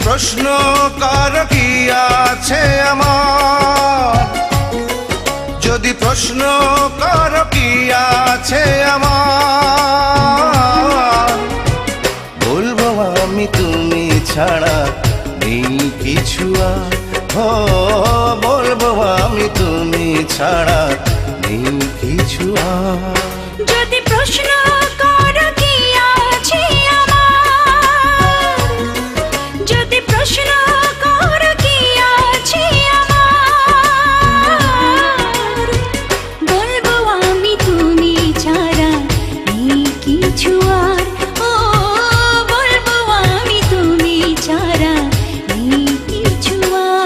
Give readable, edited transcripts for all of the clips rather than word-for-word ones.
প্রশ্ন কর কি আছে আমার, যদি প্রশ্ন কর কি আছে আমার, বলবো আমি তুমি ছাড়া নেই কিছু আর। ও বলবো আমি তুমি ছাড়া নেই কিছু আর। যদি প্রশ্ন করো কি আছে আমার, যদি প্রশ্ন করো কি আছে আমার, বলবো আমি তুমি ছাড়া নেই কিছু আর। ও বলবো আমি তুমি ছাড়া নেই কিছু আর।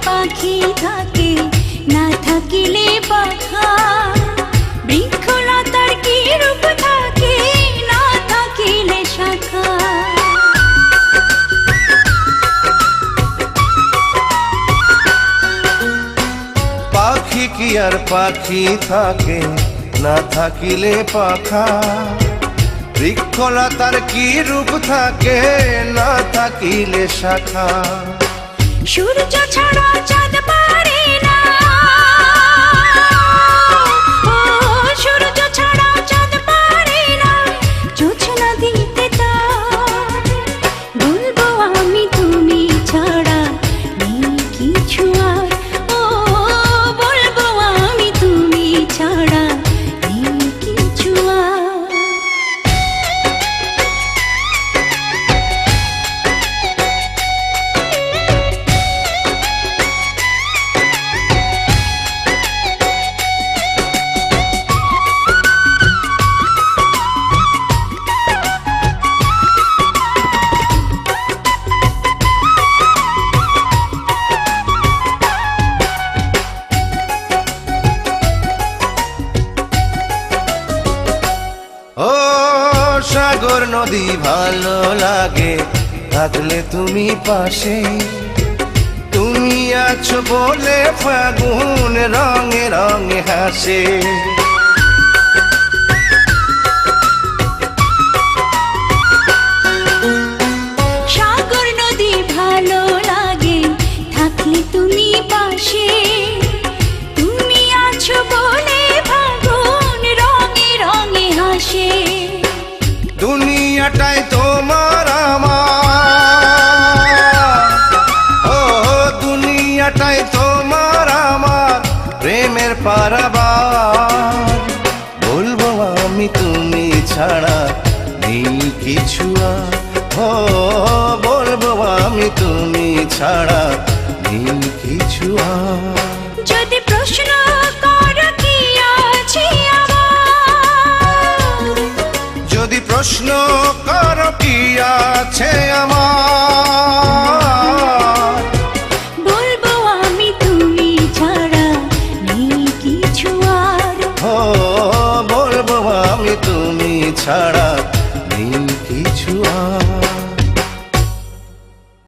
পাখি থাকে না থাকিলে পাখা, বৃক্ষলতার কি রূপ থাকে না থাকিলে শাখা। পাখি কি আর পাখি থাকে না থাকিলে পাখা, বৃক্ষলতার কি রূপ থাকে না থাকিলে শাখা। সূর্য ছাড়া চাঁদ পারে না, ও সূর্য ছাড়া চাঁদ পারে না, জোছনা দিতে তার। বলবো আমি তুমি ছাড়া নেই কিছু আর। ও বলবো আমি তুমি ছাড়া নেই কিছু আর। ও সাগর নদী ভালো লাগে থাকলে তুমি পাশে, তুমি আছো বলে ফাগুন রঙে রঙে হাসে। সাগর নদী ভালো লাগে থাকলে তুমি পাশে, তুমি আছো বলে ফাগুন রঙে রঙে হাসে। দুনিয়াটাই তোমার আমার, ও দুনিয়াটাই তোমার আমার প্রেমের পারাবার। বলবো আমি তুমি ছাড়া নেই কিছু আর। ও বলবো আমি তুমি ছাড়া নেই কিছু আর। যদি প্রশ্ন করো কি আছে আমার, যদি প্রশ্ন করো কি আছে আমার, বলবো আমি তুমি ছাড়া নেই কিছু আর। ও বলবো আমি তুমি ছাড়া নেই কিছু আর।